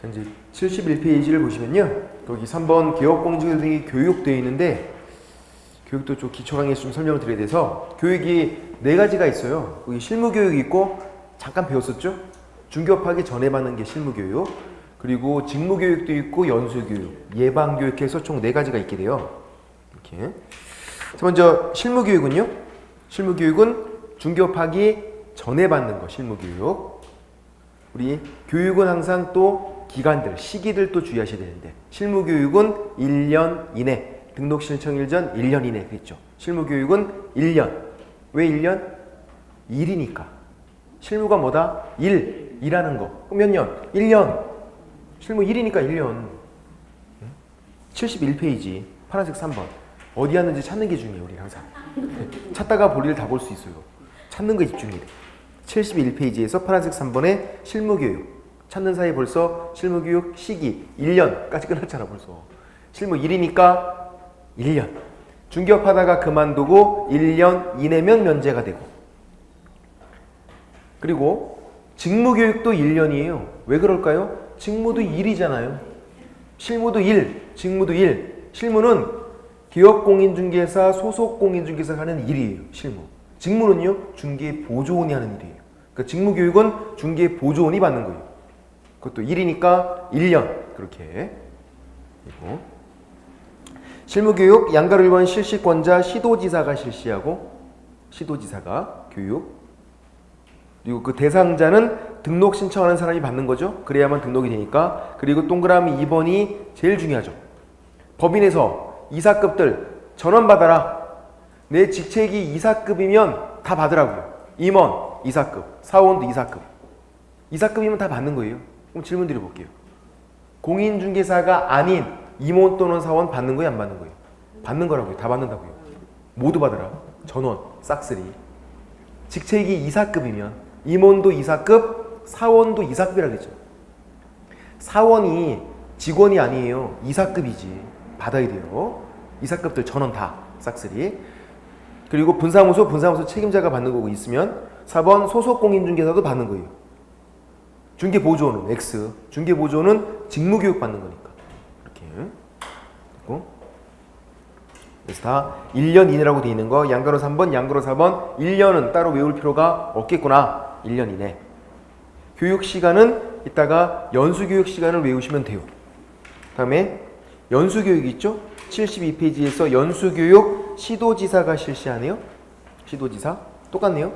자, 이제 71페이지를 보시면요. 거기 3번 개업공직자 등이 교육되어 있는데 교육도 좀 기초 강의에서 좀 설명을 드려야 돼서 교육이 4가지가 있어요. 거기 실무교육이 있고 잠깐 배웠었죠? 중개업하기 전에 받는 게 실무교육, 그리고 직무교육도 있고 연수교육, 예방교육해서 총 4가지가 있게 돼요. 이렇게. 자, 먼저 실무교육은요. 실무교육은 중개업하기 전에 받는 거 실무교육. 우리 교육은 항상 또 기간들, 시기들 또 주의하셔야 되는데 실무교육은 1년 이내, 등록 신청일 전 1년 이내 그랬죠. 실무교육은 1년. 왜 1년? 일이니까. 실무가 뭐다? 일하는 거. 그럼 몇 년? 1년. 실무 1이니까 1년. 71페이지 파란색 3번. 어디 왔는지 찾는 게 중요해요. 우리 항상. 찾다가 볼 일 다 볼 수 있어요. 찾는 거에 집중해야 돼. 71페이지에서 파란색 3번에 실무교육. 찾는 사이 벌써 실무교육 시기 1년까지 끝났잖아 벌써. 실무 1이니까 1년. 중개업하다가 그만두고 1년 이내면 면제가 되고. 그리고 직무교육도 1년이에요. 왜 그럴까요? 직무도 1이잖아요. 실무도 1, 직무도 1. 실무는 기업공인중개사, 소속공인중개사가 하는 일이에요. 실무. 직무는요, 중개보조원이 하는 일이에요. 그러니까 직무교육은 중개보조원이 받는 거예요. 그것도 1이니까 1년. 그렇게. 그리고 실무교육 양가로 1번 실시권자 시도지사가 실시하고, 시도지사가 교육. 그리고 그 대상자는 등록 신청하는 사람이 받는 거죠. 그래야만 등록이 되니까. 그리고 동그라미 2번이 제일 중요하죠. 법인에서 이사급들 전원 받아라. 내 직책이 이사급이면 다 받으라고요. 임원 이사급, 사원도 이사급. 이사급이면 다 받는 거예요. 그럼 질문 드려볼게요. 공인중개사가 아닌 임원 또는 사원 받는 거예요, 안 받는 거예요? 받는 거라고요. 다 받는다고요. 모두 받으라. 전원, 싹쓸이. 직책이 이사급이면 임원도 이사급, 사원도 이사급이라고 했죠. 사원이 직원이 아니에요. 이사급이지. 받아야 돼요. 이사급들 전원 다 싹쓸이. 그리고 분사무소 책임자가 받는 거고 있으면 4번 소속공인중개사도 받는 거예요. 중개보조원은 X. 중개보조원은 직무교육 받는 거니까. 이렇게. 그리고 그래서 다 1년 이내라고 되어 있는 거. 양가로 3번, 양가로 4번. 1년은 따로 외울 필요가 없겠구나. 1년 이내. 교육 시간은 이따가 연수교육 시간을 외우시면 돼요. 다음에 연수교육이 있죠? 72페이지에서 연수교육 시도지사가 실시하네요. 시도지사. 똑같네요.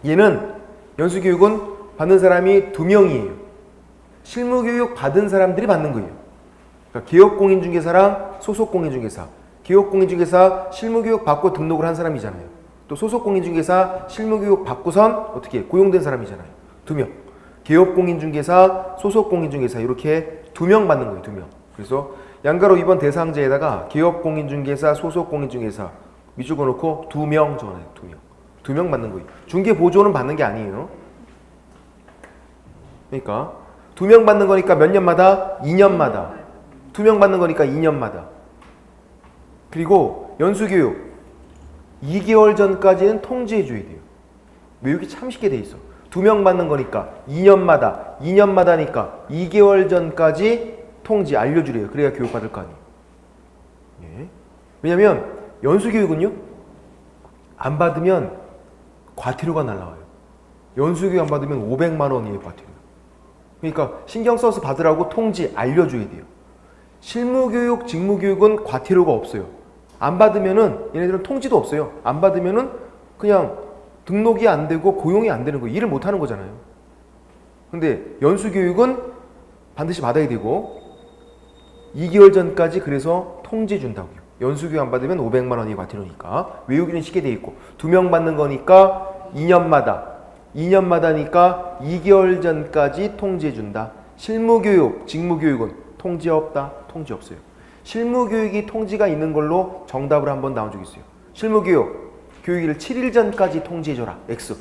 얘는 연수교육은 받는 사람이 2명이에요. 실무교육 받은 사람들이 받는 거예요. 그러니까 기업공인중개사랑 소속공인중개사. 기업공인중개사 실무교육 받고 등록을 한 사람이잖아요. 또 소속공인중개사 실무교육 받고선 어떻게 고용된 사람이잖아요. 2명. 기업공인중개사, 소속공인중개사 이렇게 2명 받는 거예요. 2명. 그래서 양가로 2번 대상자에다가 기업공인중개사, 소속공인중개사 밑줄 그어놓고 2명 적어놔요. 2명. 2명 받는 거예요. 중개보조는 받는 게 아니에요. 그러니까 2명 받는 거니까 몇 년마다? 2년마다. 2명 받는 거니까 2년마다. 그리고 연수교육 2개월 전까지는 통지해줘야 돼요. 외우기 참 쉽게 돼 있어. 2명 받는 거니까 2년마다, 2년마다니까 2개월 전까지 통지 알려주래요. 그래야 교육받을 거 아니에요. 예. 왜냐면 연수교육은요, 안 받으면 과태료가 날라와요. 연수교육 안 받으면 500만 원이에요, 과태료. 그러니까 신경 써서 받으라고 통지 알려줘야 돼요. 실무교육, 직무교육은 과태료가 없어요. 안 받으면은 얘네들은 통지도 없어요. 안 받으면은 그냥 등록이 안 되고 고용이 안 되는 거예요. 일을 못 하는 거잖아요. 근데 연수교육은 반드시 받아야 되고 2개월 전까지 그래서 통지 준다고요. 연수교육 안 받으면 500만 원이 과태료니까. 외우기는 쉽게 돼 있고 2명 받는 거니까 2년마다니까 2개월 전까지 통지해 준다. 실무교육, 직무교육은 통지 없다. 통지 없어요. 실무교육이 통지가 있는 걸로 정답을 한번 나온 적이 있어요. 실무교육, 교육일 7일 전까지 통지해줘라. X.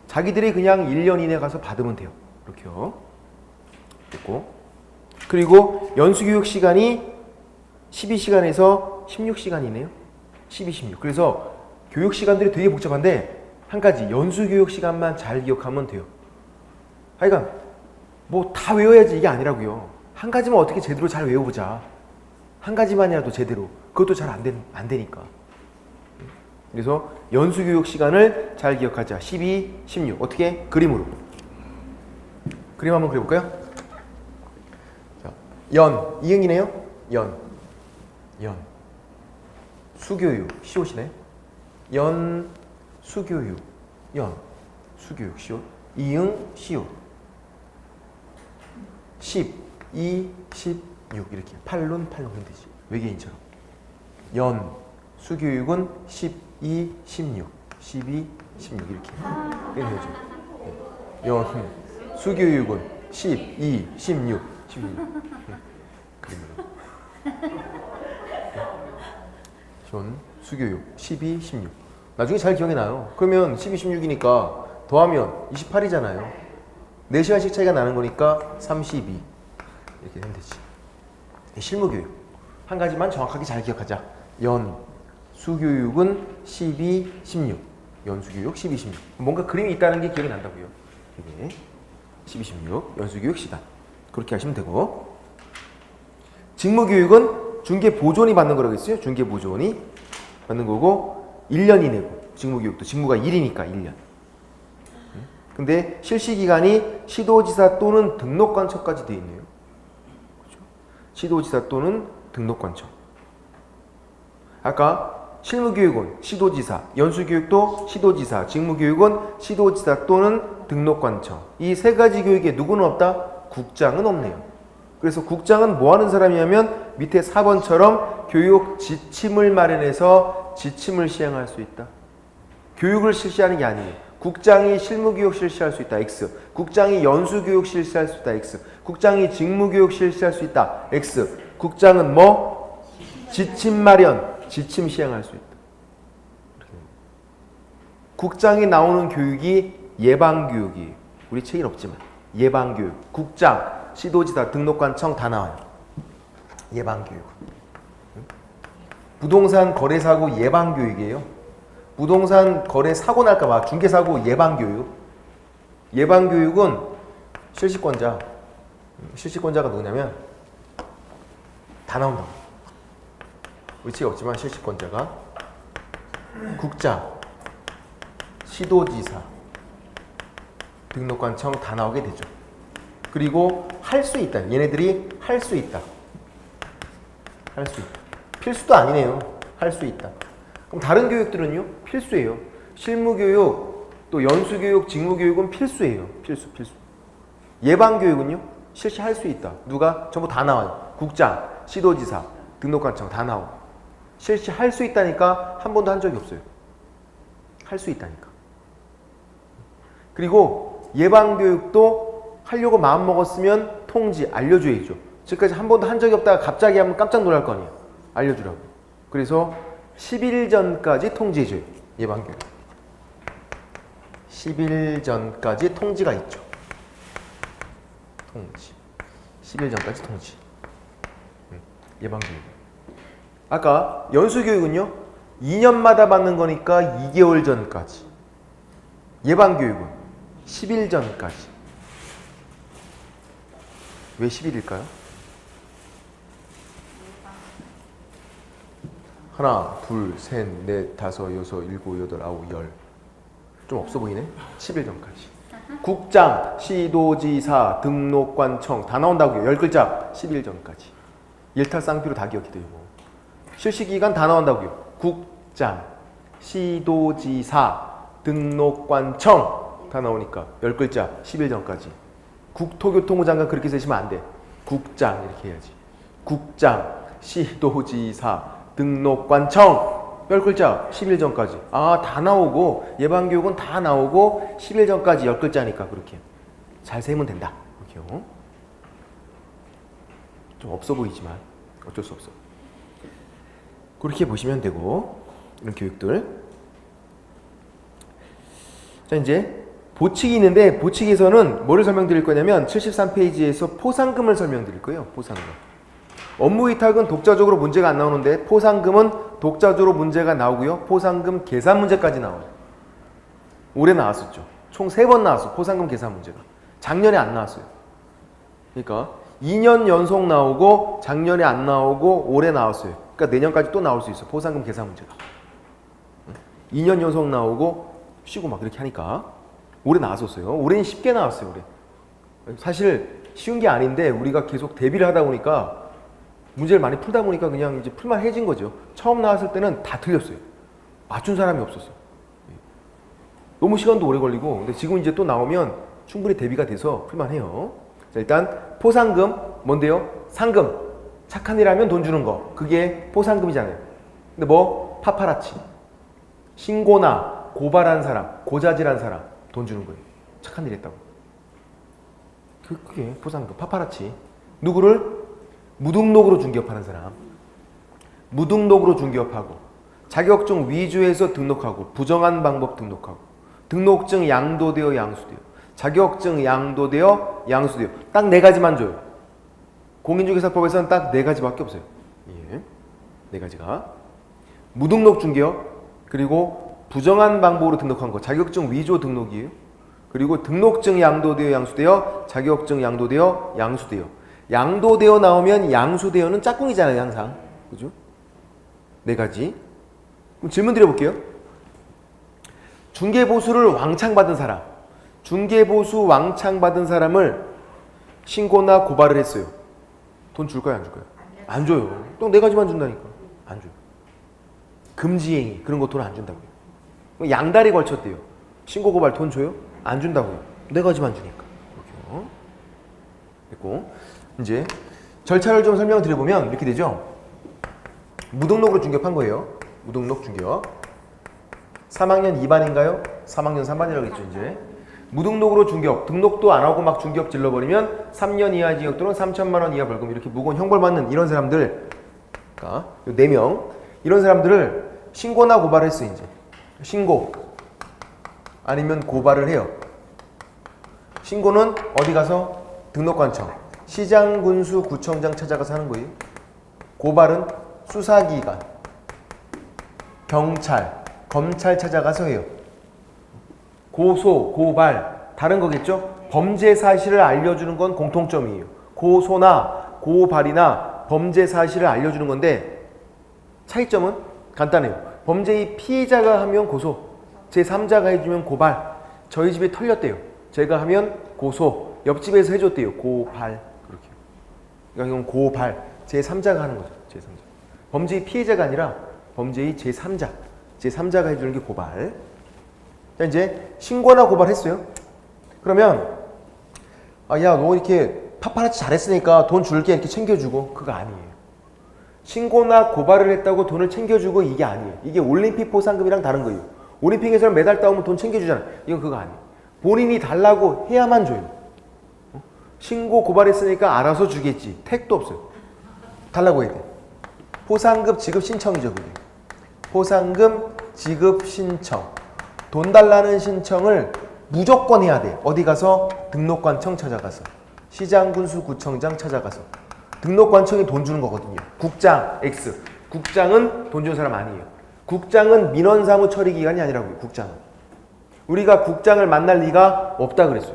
자기들이 그냥 1년 이내 가서 받으면 돼요. 이렇게요. 됐고. 그리고 연수교육 시간이 12시간에서 16시간이네요. 12, 16. 그래서 교육 시간들이 되게 복잡한데 한 가지 연수교육 시간만 잘 기억하면 돼요. 하여간 뭐 다 외워야지 이게 아니라고요. 한 가지만 어떻게 제대로 잘 외워보자. 한 가지만이라도 제대로. 그것도 잘 안 되니까. 그래서 연수교육 시간을 잘 기억하자. 12, 16. 어떻게? 그림으로. 그림 한번 그려볼까요? 자, 연. 이응이네요. 연. 수교육. 시옷이네. 연, 수교육. 수교육. 시옷. 이응, 시옷. 10, 2, 16 이렇게 팔룬 그러면 되지. 외계인처럼. 연, 수교육은 12, 16 12, 16 이렇게 되죠. 연, 수교육은 12, 16 연, 수교육 12, 16 나중에 잘 기억이 나요. 그러면 12, 16이니까 더하면 28이잖아요. 4시간씩 차이가 나는 거니까 32 이렇게 되면 되지. 실무교육 한 가지만 정확하게 잘 기억하자. 연, 수교육은 12, 16 연수교육 12, 16 뭔가 그림이 있다는 게 기억이 난다고요. 이게 12, 16 연수교육 시간 그렇게 하시면 되고, 직무교육은 중개보조원이 받는 거라고 했어요. 중개보조원이 받는 거고 1년이 내고, 직무교육도 직무가 1이니까 1년. 근데 실시기간이 시도지사 또는 등록관청까지 되어 있네요. 그렇죠? 시도지사 또는 등록관청. 아까 실무교육은 시도지사, 연수교육도 시도지사, 직무교육은 시도지사 또는 등록관청. 이 세 가지 교육에 누구는 없다? 국장은 없네요. 그래서 국장은 뭐 하는 사람이냐면 밑에 4번처럼 교육 지침을 마련해서 지침을 시행할 수 있다. 교육을 실시하는 게 아니에요. 국장이 실무교육 실시할 수 있다. X. 국장이 연수교육 실시할 수 있다. X. 국장이 직무교육 실시할 수 있다. X. 국장은 뭐? 지침 마련, 지침 시행할 수 있다. 국장이 나오는 교육이 예방교육이에요. 우리 책엔 없지만 예방교육. 국장, 시도지사, 등록관청 다 나와요. 예방교육. 부동산 거래사고 예방교육이에요. 부동산 거래 사고 날까봐 중개사고 예방교육. 예방교육은 실시권자가 누구냐면 다 나온다고. 의치가 없지만 실시권자가 국장, 시도지사, 등록관청 다 나오게 되죠. 그리고 할 수 있다. 얘네들이 할 수 있다. 할 수 있다. 필수도 아니네요. 할 수 있다. 그럼 다른 교육들은요? 필수예요. 실무교육, 또 연수교육, 직무교육은 필수예요. 필수. 예방교육은요? 실시할 수 있다. 누가? 전부 다 나와요. 국장, 시도지사, 등록관청 다 나오고. 실시할 수 있다니까 한 번도 한 적이 없어요. 할 수 있다니까. 그리고 예방교육도 하려고 마음먹었으면 통지, 알려줘야죠. 지금까지 한 번도 한 적이 없다가 갑자기 하면 깜짝 놀랄 거 아니에요. 알려주라고. 그래서 10일 전까지 통지해줘요. 예방교육. 10일 전까지 통지가 있죠. 통지. 10일 전까지 통지. 예방교육. 아까 연수교육은요. 2년마다 받는 거니까 2개월 전까지. 예방교육은 10일 전까지. 왜 10일일까요? 하나, 둘, 셋, 넷, 다섯, 여섯, 일곱, 여덟, 아홉, 열. 좀 없어 보이네? 10일 전까지. 국장, 시도지사, 등록관청 다 나온다고요. 10글자. 10일 전까지. 일탈쌍피로 다 기억해 되고. 실시기간 다 나온다고요. 국장, 시도지사, 등록관청 다 나오니까 10글자. 10일 전까지. 국토교통부 장관 그렇게 쓰시면 안 돼. 국장 이렇게 해야지. 국장, 시도지사, 등록관청 10글자 10일 전까지. 아, 다 나오고 예방교육은 다 나오고 10일 전까지 10글자니까 그렇게 잘 세면 된다. 이렇게요. 좀 없어 보이지만 어쩔 수 없어. 그렇게 보시면 되고, 이런 교육들. 자, 이제 보칙이 있는데 보칙에서는 뭐를 설명드릴 거냐면 73페이지에서 포상금을 설명드릴 거예요. 포상금. 업무 위탁은 독자적으로 문제가 안 나오는데 포상금은 독자적으로 문제가 나오고요. 포상금 계산 문제까지 나와요. 올해 나왔었죠. 총 3번 나왔어. 포상금 계산 문제가. 작년에 안 나왔어요. 그러니까 2년 연속 나오고 작년에 안 나오고 올해 나왔어요. 그러니까 내년까지 또 나올 수 있어. 포상금 계산 문제가. 2년 연속 나오고 쉬고 막 이렇게 하니까 올해 나왔었어요. 올해는 쉽게 나왔어요. 올해. 사실 쉬운 게 아닌데 우리가 계속 대비를 하다 보니까 문제를 많이 풀다 보니까 그냥 이제 풀만해진 거죠. 처음 나왔을 때는 다 틀렸어요. 맞춘 사람이 없었어. 너무 시간도 오래 걸리고. 근데 지금 이제 또 나오면 충분히 대비가 돼서 풀만해요. 자, 일단 포상금 뭔데요? 상금. 착한 일 하면 돈 주는 거. 그게 포상금이잖아요. 근데 뭐? 파파라치. 신고나 고발한 사람, 고자질한 사람 돈 주는 거예요. 착한 일 했다고. 그게 포상금, 파파라치. 누구를? 무등록으로 중개업하는 사람. 무등록으로 중개업하고 자격증 위조해서 등록하고 부정한 방법 등록하고 등록증 양도되어 양수되어 자격증 양도되어 양수되어 딱 네 가지만 줘요. 공인중개사법에서는 딱 네 가지밖에 없어요. 예, 네 가지가 무등록 중개업 그리고 부정한 방법으로 등록한 거 자격증 위조 등록이에요. 그리고 등록증 양도되어 양수되어 자격증 양도되어 양수되어 양도되어 나오면 양수되어는 짝꿍이잖아요. 항상 그죠? 네 가지. 그럼 질문 드려볼게요. 중개보수를 왕창 받은 사람 중개보수 왕창 받은 사람을 신고나 고발을 했어요. 돈 줄까요? 안 줄까요? 안 줘요. 또 네 가지만 준다니까. 안 줘요. 금지행위 그런 거 돈 안 준다고요. 양다리 걸쳤대요. 신고 고발 돈 줘요? 안 준다고요. 네 가지만 주니까. 그렇죠. 됐고 이제 절차를 좀 설명을 드려보면 이렇게 되죠. 무등록으로 중개업한 거예요. 무등록 중개업. 3학년 2반인가요? 3학년 3반이라고 했죠. 이제 무등록으로 중개업 등록도 안 하고 막 중개업 질러버리면 3년 이하 징역 또는 3천만 원 이하 벌금 이렇게 무거운 형벌 받는 이런 사람들 그러니까 4명 이런 사람들을 신고나 고발을 했어요. 이제 신고 아니면 고발을 해요. 신고는 어디 가서 등록관청 시장 군수 구청장 찾아가서 하는 거예요. 고발은 수사기관 경찰 검찰 찾아가서 해요. 고소, 고발 다른 거겠죠? 범죄 사실을 알려주는 건 공통점이에요. 고소나 고발이나 범죄 사실을 알려주는 건데 차이점은 간단해요. 범죄의 피해자가 하면 고소, 제3자가 해주면 고발. 저희 집이 털렸대요. 제가 하면 고소, 옆집에서 해줬대요. 고발. 그렇게. 그러니까 이건 고발, 제3자가 하는 거죠. 제3자. 범죄의 피해자가 아니라 범죄의 제3자. 제3자가 해주는 게 고발. 자, 이제 신고나 고발했어요. 그러면 야, 너 이렇게 파파라치 잘했으니까 돈 줄게 이렇게 챙겨주고 그거 아니에요. 신고나 고발을 했다고 돈을 챙겨주고 이게 아니에요. 이게 올림픽 포상금이랑 다른 거예요. 올림픽에서 메달 따오면 돈 챙겨주잖아. 이건 그거 아니에요. 본인이 달라고 해야만 줘요. 신고 고발했으니까 알아서 주겠지. 택도 없어요. 달라고 해야 돼. 포상금 지급 신청이죠. 그게. 포상금 지급 신청. 돈 달라는 신청을 무조건 해야 돼. 어디 가서? 등록관청 찾아가서. 시장군수구청장 찾아가서. 등록관청이 돈 주는 거거든요. 국장 X. 국장은 돈 주는 사람 아니에요. 국장은 민원사무 처리기관이 아니라고요. 국장은. 우리가 국장을 만날 리가 없다 그랬어요.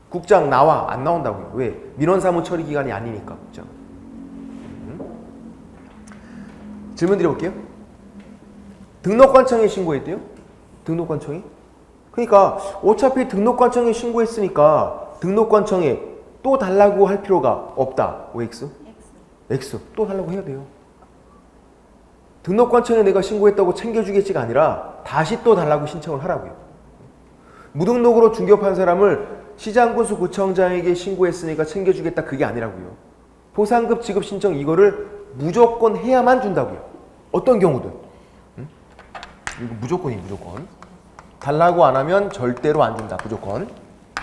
국장 나와. 안 나온다고요. 왜? 민원사무 처리기관이 아니니까 국장. 질문 드려볼게요. 등록관청에 신고했대요? 등록관청이? 그러니까 어차피 등록관청에 신고했으니까 등록관청에 또 달라고 할 필요가 없다. OX? X. 또 달라고 해야 돼요. 등록관청에 내가 신고했다고 챙겨주겠지가 아니라 다시 또 달라고 신청을 하라고요. 무등록으로 중개업한 사람을 시장군수 구청장에게 신고했으니까 챙겨주겠다 그게 아니라고요. 포상급 지급 신청 이거를 무조건 해야만 준다고요. 어떤 경우든. 이거 무조건이 무조건. 달라고 안 하면 절대로 안 준다. 무조건.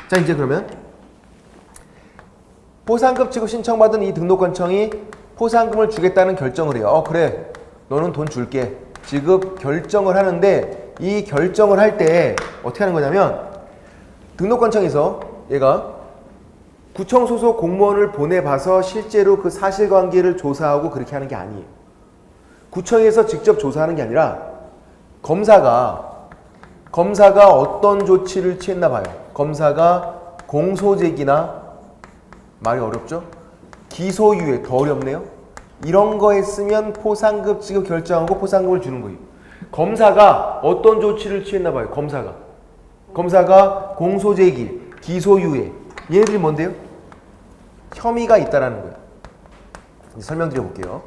자, 이제 그러면 포상급 지급 신청받은 이 등록관청이 포상금을 주겠다는 결정을 해요. 그래. 너는 돈 줄게. 지급 결정을 하는데 이 결정을 할 때 어떻게 하는 거냐면 등록관청에서 얘가 구청 소속 공무원을 보내봐서 실제로 그 사실관계를 조사하고 그렇게 하는 게 아니에요. 구청에서 직접 조사하는 게 아니라 검사가 어떤 조치를 취했나 봐요. 검사가 공소제기나 말이 어렵죠? 기소유예 더 어렵네요. 이런 거 했으면 포상급 지급 결정하고 포상급을 주는 거예요. 검사가 어떤 조치를 취했나 봐요. 검사가 공소제기, 기소유예. 얘네들이 뭔데요? 혐의가 있다라는 거예요. 이제 설명드려 볼게요.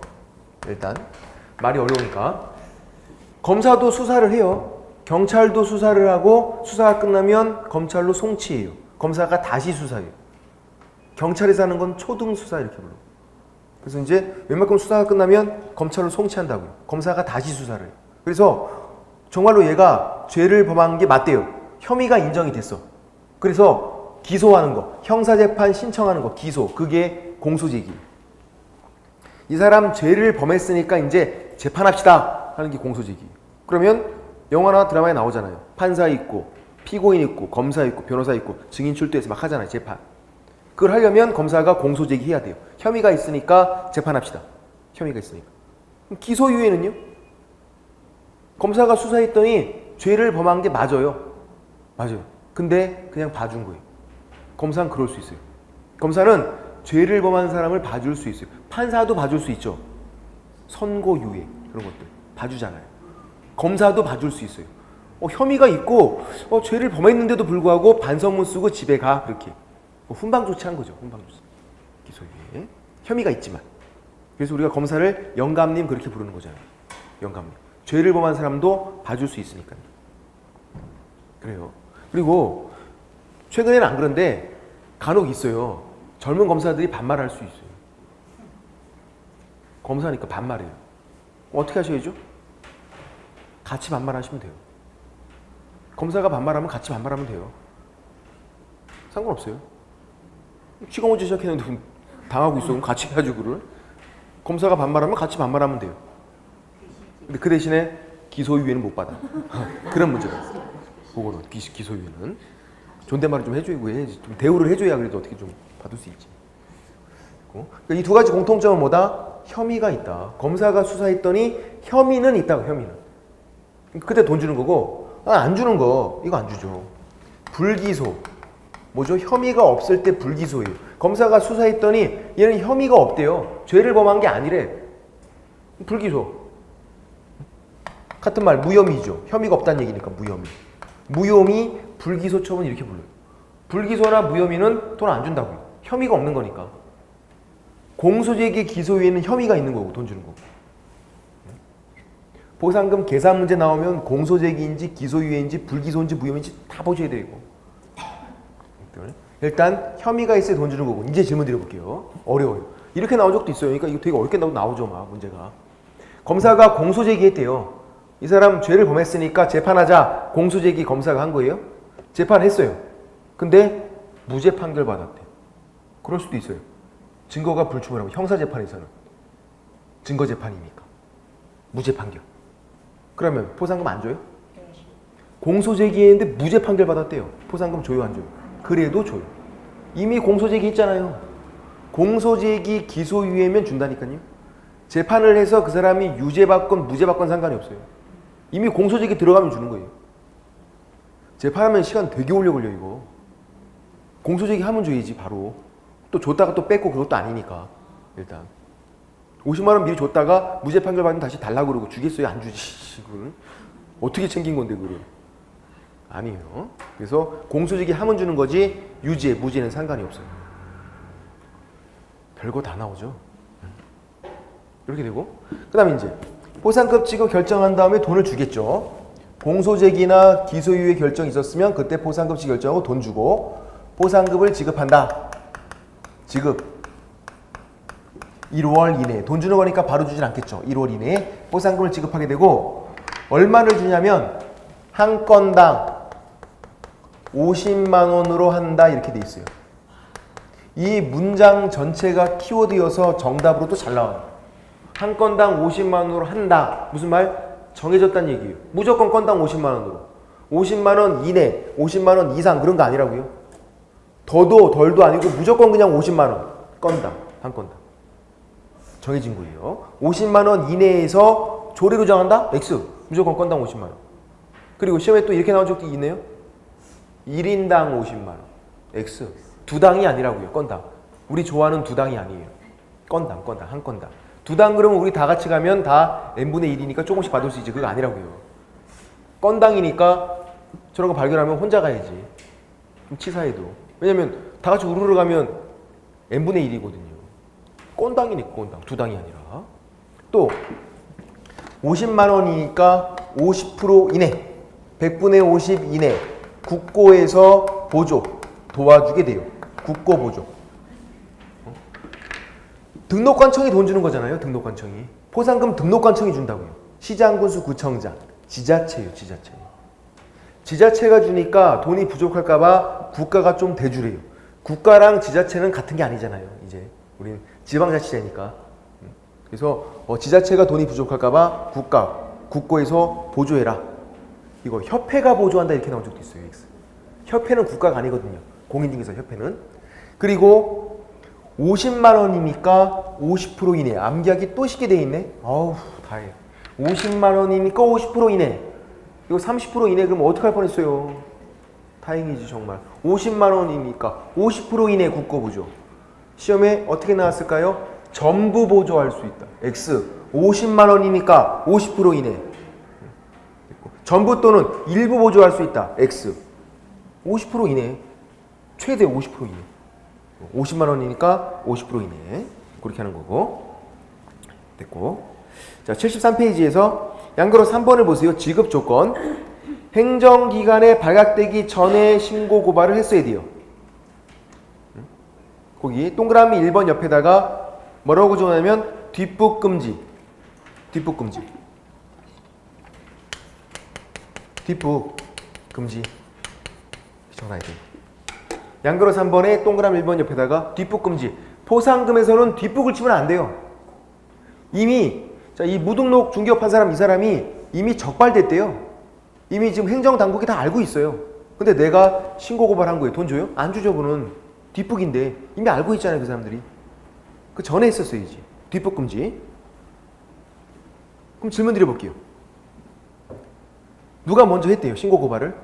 일단 말이 어려우니까. 검사도 수사를 해요. 경찰도 수사를 하고 수사가 끝나면 검찰로 송치해요. 검사가 다시 수사해요. 경찰에서 하는 건 초등수사 이렇게 불러. 그래서 이제 웬만큼 수사가 끝나면 검찰로 송치한다고요. 검사가 다시 수사를 해요. 그래서 정말로 얘가 죄를 범한 게 맞대요. 혐의가 인정이 됐어. 그래서 기소하는 거, 형사재판 신청하는 거, 기소, 그게 공소제기. 이 사람 죄를 범했으니까 이제 재판합시다 하는 게 공소제기. 그러면 영화나 드라마에 나오잖아요. 판사 있고 피고인 있고 검사 있고 변호사 있고 증인 출두해서 막 하잖아요. 재판. 그걸 하려면 검사가 공소제기 해야 돼요. 혐의가 있으니까 재판합시다. 혐의가 있으니까. 기소유예는요? 검사가 수사했더니 죄를 범한 게 맞아요. 근데 그냥 봐준 거예요. 검사는 그럴 수 있어요. 검사는 죄를 범한 사람을 봐줄 수 있어요. 판사도 봐줄 수 있죠. 선고유예 그런 것들 봐주잖아요. 검사도 봐줄 수 있어요. 혐의가 있고 죄를 범했는데도 불구하고 반성문 쓰고 집에 가 그렇게 훈방 조치한 거죠. 훈방 조치. 기소유예. 혐의가 있지만. 그래서 우리가 검사를 영감님 그렇게 부르는 거잖아요. 영감님. 죄를 범한 사람도 봐줄 수 있으니까요. 그래요. 그리고 최근에는 안 그런데 간혹 있어요. 젊은 검사들이 반말할 수 있어요. 검사니까 반말해요. 어떻게 하셔야죠? 같이 반말하시면 돼요. 검사가 반말하면 같이 반말하면 돼요. 상관없어요. 취검문제 시작했는데 당하고 있어. 그럼 같이 해야죠, 그를. 검사가 반말하면 같이 반말하면 돼요. 근데 그 대신에 기소유예는 못 받아. 그런 문제가 있어요. 그거는 기소유예는 존댓말을 좀 해주고 해야지. 좀 대우를 해줘야 그래도 어떻게 좀 받을 수 있지. 그러니까 이 두 가지 공통점은 뭐다? 혐의가 있다. 검사가 수사했더니 혐의는 있다고. 혐의는. 그때 돈 주는 거고 안 주는 거 이거 안 주죠. 불기소. 뭐죠? 혐의가 없을 때 불기소예요. 검사가 수사했더니 얘는 혐의가 없대요. 죄를 범한 게 아니래. 불기소. 같은 말 무혐의죠. 혐의가 없다는 얘기니까 무혐의. 무혐의, 불기소 처분 이렇게 불러요. 불기소나 무혐의는 돈 안 준다고요. 혐의가 없는 거니까. 공소제기 기소유예는 혐의가 있는 거고 돈 주는 거고. 보상금 계산 문제 나오면 공소제기인지 기소유예인지 불기소인지 무혐의인지 다 보셔야 되고. 일단 혐의가 있어야 돈 주는 거고. 이제 질문 드려볼게요. 어려워요. 이렇게 나온 적도 있어요. 그러니까 이거 되게 어렵게 나오죠, 막 문제가. 검사가 공소제기했대요. 이 사람 죄를 범했으니까 재판하자. 공소제기 검사가 한 거예요. 재판했어요. 근데 무죄 판결 받았대. 그럴 수도 있어요. 증거가 불충분하고 형사재판에서는 증거재판이니까 무죄 판결. 그러면 포상금 안 줘요? 공소제기했는데 무죄 판결 받았대요. 포상금 줘요, 안 줘요? 그래도 줘요. 이미 공소제기 했잖아요. 공소제기 기소유예면 준다니까요. 재판을 해서 그 사람이 유죄 받건 무죄 받건 상관이 없어요. 이미 공소제기 들어가면 주는 거예요. 재판하면 시간 되게 오래 걸려 이거. 공소제기 하면 줘야지 바로. 또 줬다가 또 뺏고 그것도 아니니까. 일단 50만 원 미리 줬다가 무죄 판결 받으면 다시 달라고 그러고 주겠어요? 안 주지. 그걸 어떻게 챙긴 건데 그걸. 아니에요. 그래서 공소제기 하면 주는 거지 유죄, 무죄는 상관이 없어요. 별거 다 나오죠. 이렇게 되고 그 다음에 이제 포상급 지급 결정한 다음에 돈을 주겠죠. 공소제기나 기소유예 결정이 있었으면 그때 포상급 지급 결정하고 돈 주고 포상급을 지급한다. 지급 1월 이내에 돈 주는 거니까 바로 주진 않겠죠. 1월 이내에 포상금을 지급하게 되고 얼마를 주냐면 한 건당 50만 원으로 한다 이렇게 돼 있어요. 이 문장 전체가 키워드여서 정답으로도 잘 나와요. 한 건당 50만 원으로 한다. 무슨 말? 정해졌다는 얘기예요. 무조건 건당 50만 원으로. 50만 원 이내, 50만 원 이상 그런 거 아니라고요. 더도 덜도 아니고 무조건 그냥 50만 원. 건당, 한 건당. 정해진 거예요. 50만 원 이내에서 조례로 정한다? X. 무조건 건당 50만 원. 그리고 시험에 또 이렇게 나온 적도 있네요. 1인당 50만 원. X. 두 당이 아니라고요. 건당. 우리 좋아하는 두 당이 아니에요. 건당, 한 건당. 두 당 그러면 우리 다 같이 가면 다 n분의 1이니까 조금씩 받을 수 있지. 그거 아니라고요. 건당이니까 저런 거 발견하면 혼자 가야지. 좀 치사해도. 왜냐면 다 같이 우르르 가면 n분의 1이거든요. 건당이니까 건당. 두 당이 아니라. 또 50만 원이니까 50% 이내. 100분의 50 이내. 국고에서 보조. 도와주게 돼요. 국고 보조. 등록관청이 돈 주는 거잖아요. 등록관청이. 포상금 등록관청이 준다고요. 시장군수 구청장. 지자체예요. 지자체. 지자체가 주니까 돈이 부족할까 봐 국가가 좀 대주래요. 국가랑 지자체는 같은 게 아니잖아요. 이제 우리는 지방자치제니까. 그래서 지자체가 돈이 부족할까 봐 국고에서 보조해라. 이거 협회가 보조한다 이렇게 나온 적도 있어요. 협회는 국가가 아니거든요. 공인중개사 협회는. 그리고 50만 원이니까 50% 이내. 암기하기 또 쉽게 돼 있네. 아우 다행. 50만 원이니까 50% 이내. 이거 30% 이내 그러면 어떡할 뻔했어요. 다행이지 정말. 50만 원이니까 50% 이내 국고보조. 시험에 어떻게 나왔을까요? 전부 보조할 수 있다. X. 50만 원이니까 50% 이내. 전부 또는 일부 보조할 수 있다. X. 50% 이내. 최대 50% 이내. 50만 원이니까 50% 이내. 그렇게 하는 거고. 됐고. 자, 73페이지에서 양거로 3번을 보세요. 지급 조건. 행정기관에 발각되기 전에 신고 고발을 했어야 돼요. 거기 동그라미 1번 옆에다가 뭐라고 적어냐면 뒷북 금지. 뒷북 금지. 뒷북 금지. 적어놔야 돼요. 양거로 3번에 동그라미 1번 옆에다가 뒷북 금지. 포상금에서는 뒷북을 치면 안 돼요. 이미 이 무등록 중개업한 사람 이 사람이 이미 적발됐대요. 이미 지금 행정당국이 다 알고 있어요. 근데 내가 신고 고발한 거예요. 돈 줘요? 안 주죠. 분은 뒷북인데 이미 알고 있잖아요. 그 사람들이. 그 전에 했었어야지. 뒷북 금지. 그럼 질문 드려볼게요. 누가 먼저 했대요? 신고 고발을?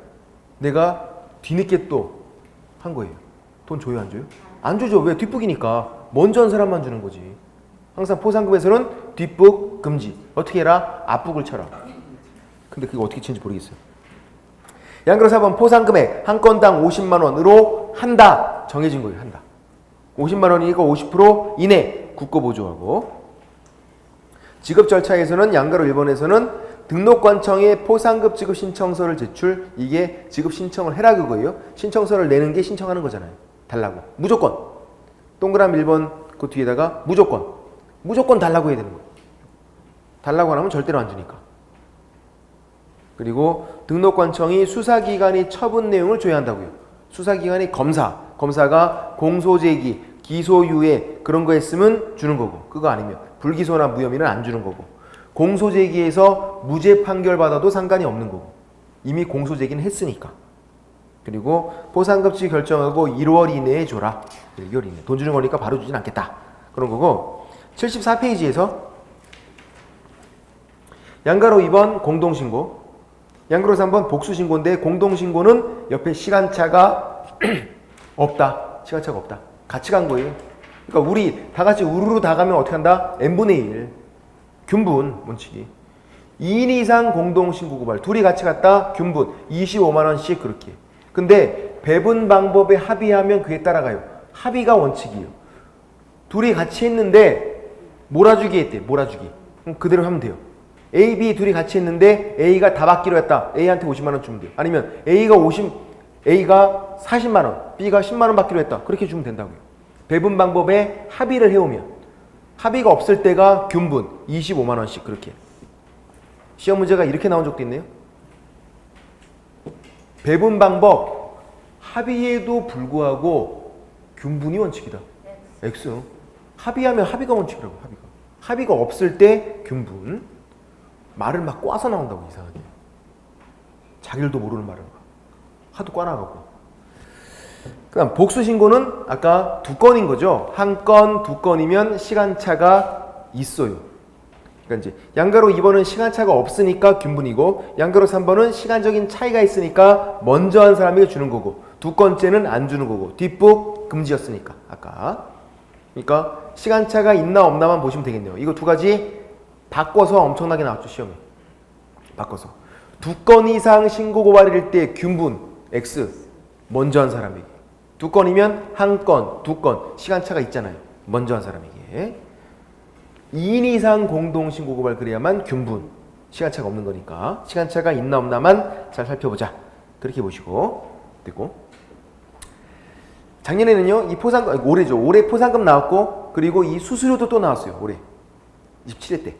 내가 뒤늦게 또 한 거예요. 돈 줘요? 안 줘요? 안 주죠. 왜? 뒷북이니까. 먼저 한 사람만 주는 거지. 항상 포상금에서는 뒷북 금지. 어떻게 해라? 앞북을 쳐라. 근데 그거 어떻게 치는지 모르겠어요. 양거로 4번 포상금액 한 건당 50만 원으로 한다. 정해진 거예요. 한다. 50만 원이니까 50% 이내 국고 보조하고. 지급 절차에서는 양거로 1번에서는 등록관청에 포상급 지급 신청서를 제출. 이게 지급 신청을 해라 그거예요. 신청서를 내는 게 신청하는 거잖아요. 달라고. 무조건. 동그라미 1번 그 뒤에다가 무조건 달라고 해야 되는 거예요. 달라고 안 하면 절대로 안 주니까. 그리고 등록관청이 수사기관이 처분 내용을 줘야 한다고요. 수사기관이 검사가 공소제기, 기소유예 그런 거 했으면 주는 거고. 그거 아니면 불기소나 무혐의는 안 주는 거고. 공소제기에서 무죄 판결 받아도 상관이 없는 거고. 이미 공소제기는 했으니까. 그리고 포상급지 결정하고 1월 이내에 줘라. 1월 이내. 돈 주는 거니까 바로 주진 않겠다. 그런 거고. 74페이지에서 양가로 2번 공동신고. 양가로 3번 복수신고인데 공동신고는 옆에 시간차가 없다. 시간차가 없다. 같이 간 거예요. 그러니까 우리 다 같이 우르르 다 가면 어떻게 한다? n분의 1. 균분 원칙이. 2인 이상 공동신고 고발. 둘이 같이 갔다 균분. 25만 원씩 그렇게. 근데 배분 방법에 합의하면 그에 따라가요. 합의가 원칙이에요. 둘이 같이 했는데 몰아주기 했대. 몰아주기. 그럼 그대로 하면 돼요. A, B 둘이 같이 했는데 A가 다 받기로 했다. A한테 50만 원 주면 돼요. 아니면 A가 40만 원, B가 10만 원 받기로 했다. 그렇게 주면 된다고요. 배분 방법에 합의를 해오면. 합의가 없을 때가 균분 25만 원씩 그렇게. 시험 문제가 이렇게 나온 적도 있네요. 배분 방법 합의에도 불구하고 균분이 원칙이다. X. 합의하면 합의가 원칙이라고. 합의가 없을 때 균분. 말을 막 꽈서 나온다고 이상하게. 자기들도 모르는 말을 막 하도 꽈나가고. 그다음 복수신고는 아까 두 건인 거죠. 한 건, 두 건이면 시간차가 있어요. 그러니까 이제 양가로 2번은 시간차가 없으니까 균분이고, 양가로 3번은 시간적인 차이가 있으니까 먼저 한 사람에게 주는 거고, 두 건째는 안 주는 거고, 뒷북 금지였으니까 아까. 그러니까 시간차가 있나 없나만 보시면 되겠네요. 이거 두 가지 바꿔서 엄청나게 나왔죠, 시험에. 바꿔서. 2건 이상 신고 고발일 때 균분 X 먼저 한 사람에게. 2건이면 1건, 2건 시간차가 있잖아요. 먼저 한 사람에게. 2인 이상 공동 신고 고발 그래야만 균분. 시간차가 없는 거니까. 시간차가 있나 없나만 잘 살펴보자. 그렇게 보시고 되고. 작년에는요, 이 포상금, 올해죠. 올해 포상금 나왔고, 그리고 이 수수료도 또 나왔어요. 올해. 27회 때.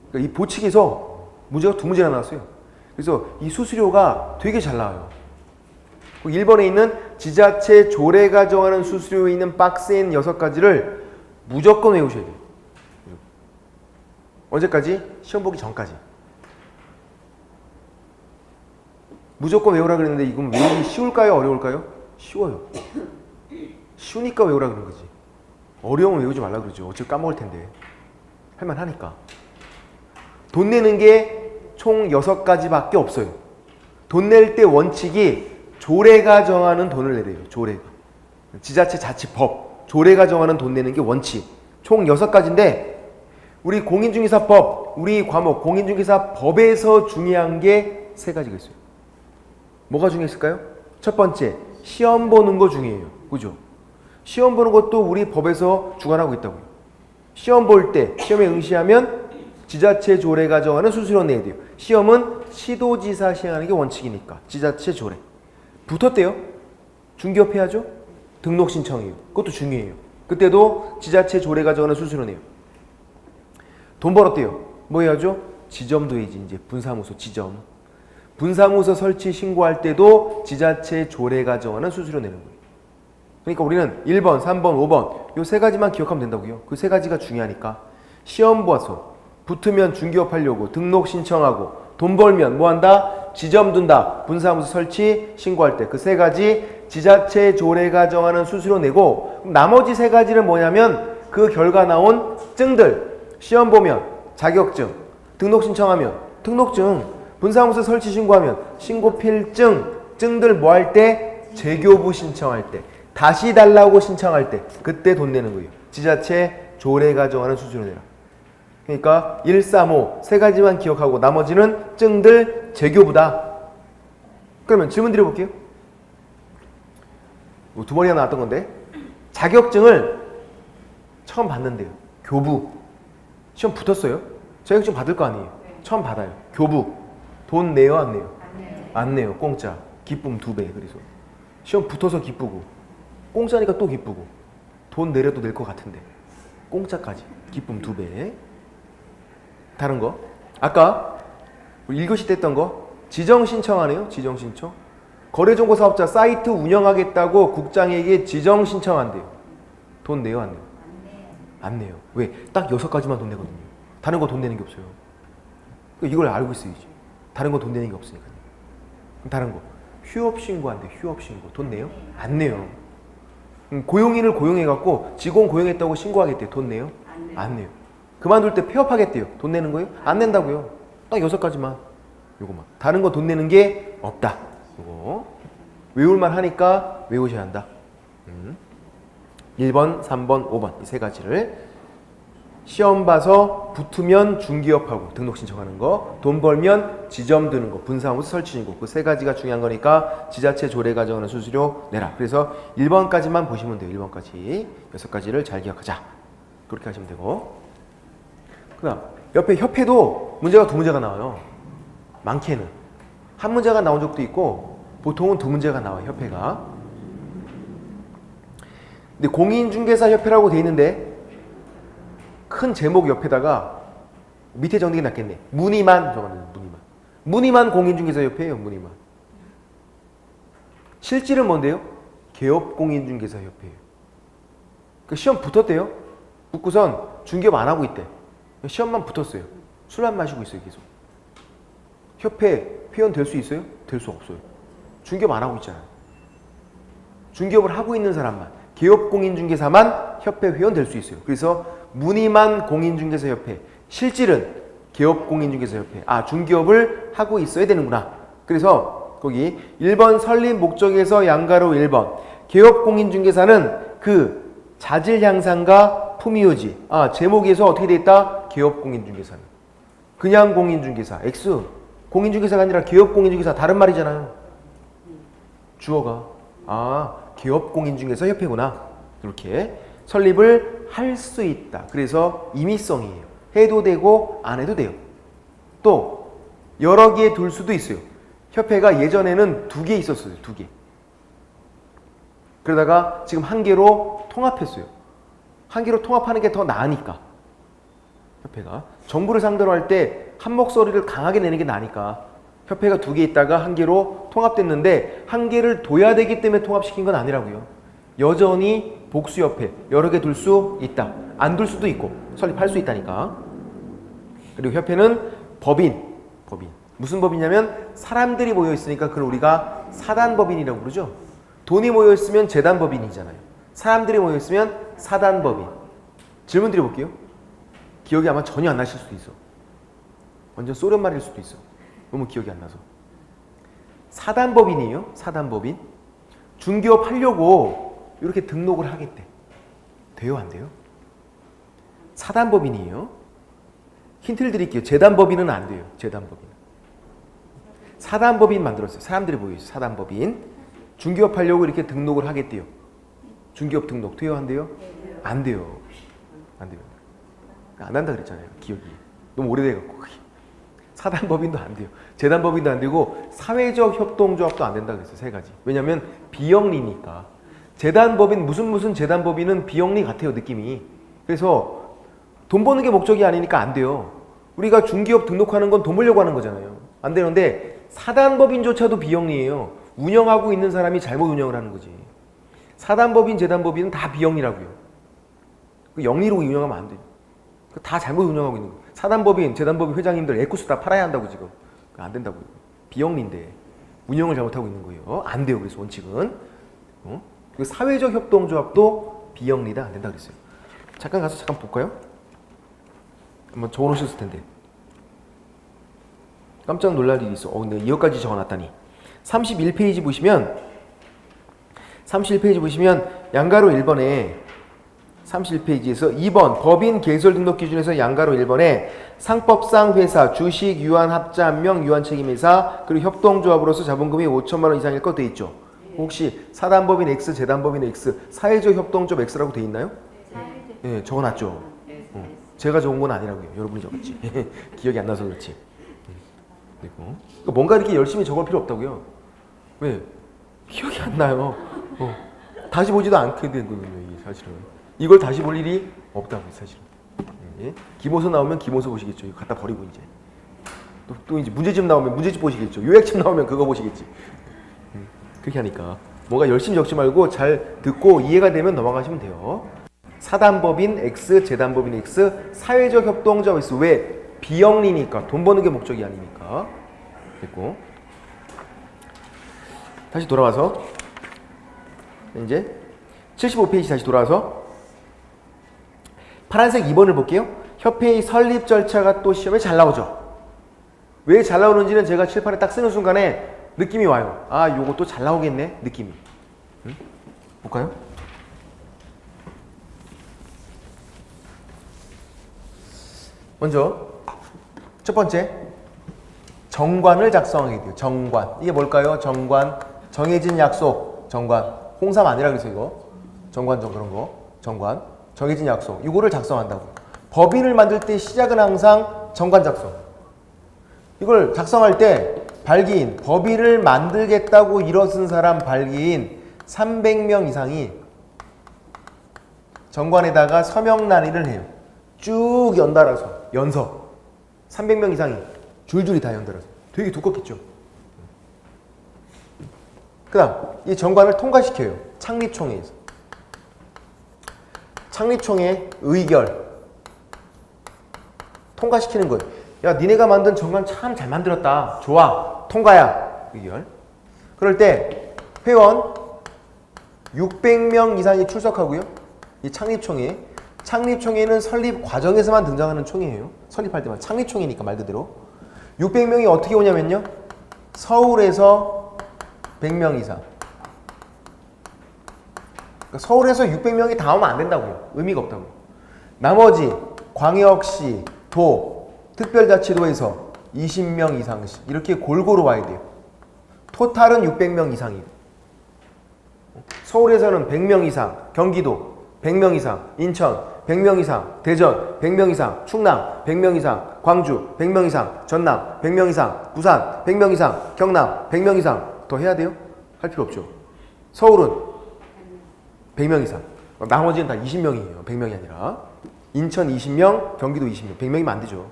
그러니까 이 보칙에서 문제가 2문제나 나왔어요. 그래서 이 수수료가 되게 잘 나와요. 1번에 있는 지자체 조례가 정하는 수수료에 있는 박스인 6가지를 무조건 외우셔야 돼요. 언제까지? 시험 보기 전까지. 무조건 외우라 그랬는데 이건 외우기 쉬울까요? 어려울까요? 쉬워요. 쉬우니까 외우라 그런 거지. 어려우면 외우지 말라 그러죠. 어차피 까먹을 텐데. 할만하니까. 돈 내는 게 총 6가지밖에 없어요. 돈 낼 때 원칙이 조례가 정하는 돈을 내래요. 조례가. 지자체 자치법. 조례가 정하는 돈 내는 게 원칙. 총 6가지인데 우리 공인중개사법, 우리 과목 공인중개사법에서 중요한 게 3가지가 있어요. 뭐가 중요했을까요? 첫 번째, 시험 보는 거 중요해요. 그죠? 시험 보는 것도 우리 법에서 주관하고 있다고요. 시험 볼 때, 시험에 응시하면 지자체 조례가 정하는 수수료 내야 돼요. 시험은 시도지사 시행하는 게 원칙이니까. 지자체 조례. 붙었대요. 중개업 해야죠. 등록 신청이에요. 그것도 중요해요. 그때도 지자체 조례가 정하는 수수료 내요. 돈 벌었대요. 뭐 해야죠? 지점도 해야지. 이제 분사무소 지점. 분사무소 설치 신고할 때도 지자체 조례가 정하는 수수료 내는 거예요. 그러니까 우리는 1번, 3번, 5번 요 3가지만 기억하면 된다고요. 그 3가지가 중요하니까 시험 봐서 붙으면 중개업 하려고 등록 신청하고 돈 벌면 뭐 한다? 지점 둔다. 분사무소 설치 신고할 때 그 3가지 지자체 조례가 정하는 수수료 내고 나머지 3가지는 뭐냐면 그 결과 나온 증들 시험 보면 자격증, 등록 신청하면 등록증, 분사무소 설치 신고하면 신고필증, 증들 뭐 할 때? 재교부 신청할 때, 다시 달라고 신청할 때 그때 돈 내는 거예요. 지자체 조례가 정하는 수수료 내라. 그러니까 1, 3, 5 3가지만 기억하고 나머지는 증들 재교부다. 그러면 질문 드려볼게요. 2번이나 나왔던 건데 자격증을 처음 받는데요. 교부. 시험 붙었어요? 자격증 받을 거 아니에요? 처음 받아요. 교부. 돈 내요? 안 내요? 안 내요. 공짜. 기쁨 2배. 그래서 시험 붙어서 기쁘고 공짜니까 또 기쁘고 돈 내려도 낼 것 같은데 공짜까지. 기쁨 2배. 다른 거. 아까 1교시 때 했던 거. 지정 신청하네요. 지정 신청. 거래정보 사업자 사이트 운영하겠다고 국장에게 지정 신청한대요. 돈 내요? 안 내요? 안 내요. 왜? 딱 6가지만 돈 내거든요. 다른 거 돈 내는 게 없어요. 이걸 알고 있어야지. 다른 거 돈 내는 게 없으니까요. 다른 거. 휴업 신고한대. 휴업 신고. 돈 내요? 안 내요. 고용인을 고용해갖고 직원 고용했다고 신고하겠대요. 돈 내요? 안 내요. 그만둘 때 폐업하겠대요. 돈 내는 거예요? 안 낸다고요. 딱 6가지만. 요거만. 다른 거 돈 내는 게 없다. 요거. 외울만 하니까 외우셔야 한다. 1번, 3번, 5번 이 3가지를 시험 봐서 붙으면 중개업하고 등록 신청하는 거, 돈 벌면 지점 드는 거, 분사무소 설치 신고 그 3가지가 중요한 거니까 지자체 조례가 정하는 수수료 내라. 그래서 1번까지만 보시면 돼요. 1번까지 6가지를 잘 기억하자. 그렇게 하시면 되고 그다음 옆에 협회도 문제가 2문제가 나와요. 많게는 한 문제가 나온 적도 있고 보통은 2문제가 나와요. 협회가. 근데 공인중개사협회라고 돼 있는데 큰 제목 옆에다가 밑에 정리가 낫겠네. 문의만 적었네. 문의만 공인중개사협회예요. 문의만. 실질은 뭔데요? 개업공인중개사협회예요. 그 시험 붙었대요. 붙고선 중개업 안 하고 있대. 시험만 붙었어요. 술만 마시고 있어요. 계속. 협회 회원 될 수 있어요? 될 수 없어요. 중개업 안 하고 있잖아요. 중개업을 하고 있는 사람만, 개업공인중개사만 협회 회원 될 수 있어요. 그래서 문의만 공인중개사협회, 실질은 개업공인중개사협회. 아, 중개업을 하고 있어야 되는구나. 그래서 거기 1번 설립 목적에서 양가로 1번 개업공인중개사는 그 자질 향상과 품위 유지. 제목에서 어떻게 돼 있다? 개업 공인중개사는. 그냥 공인중개사. X. 공인중개사가 아니라 개업 공인중개사. 다른 말이잖아요. 주어가. 개업 공인중개사 협회구나. 이렇게 설립을 할 수 있다. 그래서 임의성이에요. 해도 되고 안 해도 돼요. 또 여러 개 둘 수도 있어요. 협회가 예전에는 2개 있었어요. 2개. 그러다가 지금 1개로 통합했어요. 1개로 통합하는 게 더 나으니까. 협회가 정부를 상대로 할 때 한 목소리를 강하게 내는 게 나으니까 협회가 2개 있다가 1개로 통합됐는데 1개를 둬야 되기 때문에 통합시킨 건 아니라고요. 여전히 복수협회 여러 개 둘 수 있다. 안 둘 수도 있고 설립할 수 있다니까. 그리고 협회는 법인. 무슨 법이냐면 사람들이 모여 있으니까 그걸 우리가 사단법인이라고 그러죠. 돈이 모여 있으면 재단법인이잖아요. 사람들이 모여 있으면 사단법인. 질문 드려볼게요. 기억이 아마 전혀 안 나실 수도 있어. 완전 소련 말일 수도 있어. 너무 기억이 안 나서. 사단법인이에요. 사단법인. 중개업 하려고 이렇게 등록을 하겠대. 돼요? 안 돼요? 사단법인이에요. 힌트를 드릴게요. 재단법인은 안 돼요. 재단법인. 사단법인 만들었어요. 사람들이 모여있어요. 사단법인. 중개업 하려고 이렇게 등록을 하겠대요. 중개업 등록 돼요? 안 돼요? 안 돼요. 안 돼요. 안 한다 그랬잖아요. 기억이. 너무 오래돼갖고. 사단법인도 안 돼요. 재단법인도 안 되고 사회적 협동조합도 안 된다 그랬어요. 3가지. 왜냐면 비영리니까. 재단법인 무슨 재단법인은 비영리 같아요. 느낌이. 그래서 돈 버는 게 목적이 아니니까 안 돼요. 우리가 중개업 등록하는 건 돈 벌려고 하는 거잖아요. 안 되는데 사단법인조차도 비영리예요. 운영하고 있는 사람이 잘못 운영을 하는 거지. 사단법인, 재단법인은 다 비영리라고요. 영리로 운영하면 안 돼요. 다 잘못 운영하고 있는 거예요. 사단법인, 재단법인 회장님들 에쿠스 다 팔아야 한다고 지금. 안 된다고요. 비영리인데 운영을 잘못하고 있는 거예요. 안 돼요. 그래서 원칙은. 그리고 사회적 협동조합도 비영리다. 안 된다 그랬어요. 잠깐 가서 잠깐 볼까요? 한번 적어놓으셨을 텐데. 깜짝 놀랄 일이 있어. 근데 이것까지 적어놨다니. 31페이지 보시면 양가로 1번에 31페이지에서 2번 법인 개설 등록 기준에서 양가로 1번에 상법상 회사, 주식, 유한 합자 한 명, 유한 책임회사, 그리고 협동조합으로서 자본금이 5천만 원 이상일 것 돼 있죠. 혹시 사단법인 X, 재단법인 X, 사회적 협동조합 X라고 돼 있나요? 네, 적어놨죠. 제가 적은 건 아니라고요. 여러분이 적었지. 기억이 안 나서 그렇지. 그리고 뭔가 이렇게 열심히 적을 필요 없다고요. 왜? 기억이 안 나요. 다시 보지도 않게 되거든요. 이게 사실은. 이걸 다시 볼 일이 없다고 사실은. 기모서 나오면 기모서 보시겠죠. 이거 갖다 버리고 이제. 또 이제 문제집 나오면 문제집 보시겠죠. 요약집 나오면 그거 보시겠지. 그렇게 하니까 뭔가 열심히 적지 말고 잘 듣고 이해가 되면 넘어가시면 돼요. 사단법인 X, 재단법인 X, 사회적 협동조합 X. 왜? 비영리니까. 돈 버는 게 목적이 아니니까. 됐고. 다시 돌아와서 이제 75페이지 다시 돌아와서 파란색 2번을 볼게요. 협회의 설립 절차가 또 시험에 잘 나오죠. 왜 잘 나오는지는 제가 칠판에 딱 쓰는 순간에 느낌이 와요. 요거 또 잘 나오겠네 느낌이. 볼까요? 먼저 첫 번째 정관을 작성하게 돼요. 정관. 이게 뭘까요? 정관. 정해진 약속. 정관. 홍삼 아니라 그래서 이거. 정관 그런 거. 정관. 정해진 약속. 이거를 작성한다고. 법인을 만들 때 시작은 항상 정관 작성. 이걸 작성할 때 발기인, 법인을 만들겠다고 일어선 사람 발기인 300명 이상이 정관에다가 서명 난의를 해요. 쭉 연달아서. 연서. 300명 이상이 줄줄이 다 연달아서. 되게 두껍겠죠. 그 다음 이 정관을 통과시켜요. 창립총회에서. 창립총회 의결 통과시키는 거예요. 야, 니네가 만든 정관 참 잘 만들었다. 좋아. 통과야. 의결. 그럴 때 회원 600명 이상이 출석하고요. 이 창립총회. 창립총회는 설립 과정에서만 등장하는 총회예요. 설립할 때만. 창립총회니까 말 그대로. 600명이 어떻게 오냐면요. 서울에서 100명 이상. 그러니까 서울에서 600명이 다 오면 안 된다고요. 의미가 없다고요. 나머지 광역시, 도, 특별자치도에서 20명 이상씩 이렇게 골고루 와야 돼요. 토탈은 600명 이상이고 서울에서는 100명 이상, 경기도 100명 이상, 인천 100명 이상, 대전 100명 이상, 충남 100명 이상, 광주 100명 이상, 전남 100명 이상, 부산 100명 이상, 경남 100명 이상 더 해야 돼요? 할 필요 없죠. 서울은 100명 이상. 나머지는 다 20명이에요. 100명이 아니라. 인천 20명, 경기도 20명. 100명이면 안 되죠.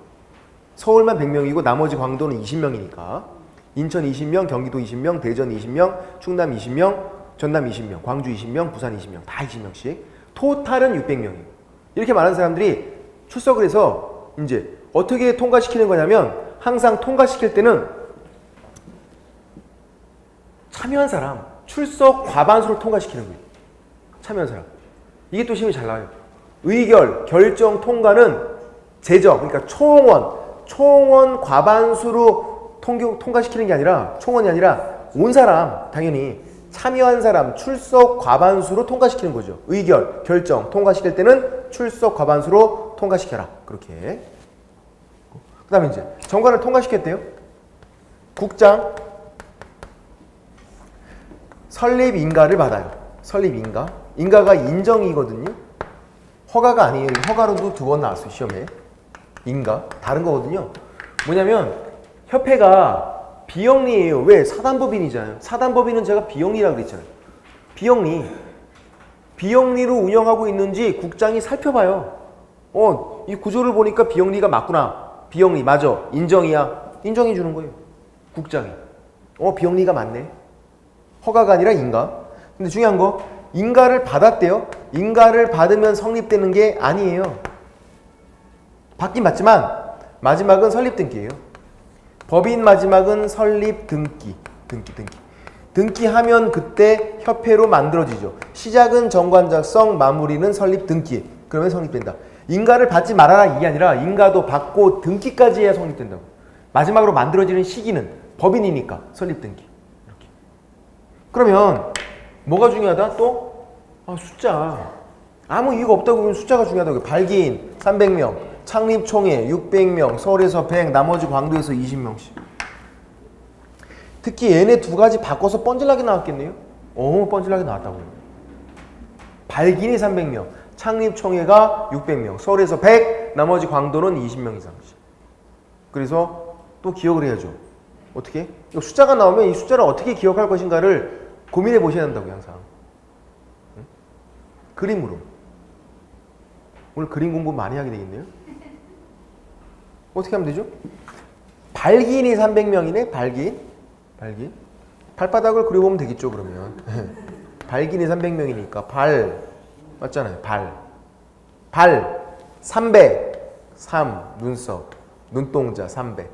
서울만 100명이고 나머지 광도는 20명이니까. 인천 20명, 경기도 20명, 대전 20명, 충남 20명, 전남 20명, 광주 20명, 부산 20명. 다 20명씩. 토탈은 600명이에요. 이렇게 많은 사람들이 출석을 해서 이제 어떻게 통과시키는 거냐면 항상 통과시킬 때는 참여한 사람 출석 과반수를 통과시키는 거예요. 참여한 사람. 이게 또 시험이 잘 나와요. 의결, 결정, 통과는 제적, 그러니까 총원 과반수로 통과시키는 게 아니라 총원이 아니라 온 사람 당연히 참여한 사람 출석 과반수로 통과시키는 거죠. 의결, 결정, 통과시킬 때는 출석 과반수로 통과시켜라. 그렇게. 그 다음에 이제 정관을 통과시켰대요. 국장 설립 인가를 받아요. 설립 인가. 인가가 인정이거든요. 허가가 아니에요. 허가로도 2번 나왔어요. 시험에. 인가. 다른 거거든요. 뭐냐면 협회가 비영리예요. 왜? 사단법인이잖아요. 사단법인은 제가 비영리라고 그랬잖아요. 비영리로 운영하고 있는지 국장이 살펴봐요. 이 구조를 보니까 비영리가 맞구나. 비영리 맞아. 인정이야. 인정해 주는 거예요. 국장이. 비영리가 맞네. 허가가 아니라 인가. 근데 중요한 거 인가를 받았대요. 인가를 받으면 성립되는 게 아니에요. 받긴 받지만 마지막은 설립 등기예요. 법인 마지막은 설립 등기. 등기하면 그때 협회로 만들어지죠. 시작은 정관 작성, 마무리는 설립 등기. 그러면 성립된다. 인가를 받지 말아라 이게 아니라 인가도 받고 등기까지 해야 성립된다고. 마지막으로 만들어지는 시기는 법인이니까 설립 등기. 이렇게. 그러면 뭐가 중요하다? 또 숫자. 아무 이유가 없다고 보면 숫자가 중요하다고요. 발기인 300명, 창립 총회 600명, 서울에서 100, 나머지 광도에서 20명씩. 특히 얘네 2가지 바꿔서 뻔질나게 나왔겠네요. 뻔질나게 나왔다고요. 발기인이 300명, 창립 총회가 600명, 서울에서 100, 나머지 광도는 20명 이상씩. 그래서 또 기억을 해야죠. 어떻게? 숫자가 나오면 이 숫자를 어떻게 기억할 것인가를 고민해 보셔야 한다고요, 항상. 응? 그림으로. 오늘 그림 공부 많이 하게 되겠네요. 어떻게 하면 되죠? 발기인이 300명이네. 발기인. 발바닥을 그려보면 되겠죠, 그러면. 발기인이 300명이니까 발 맞잖아요. 발 300. 3 눈썹. 눈동자 300.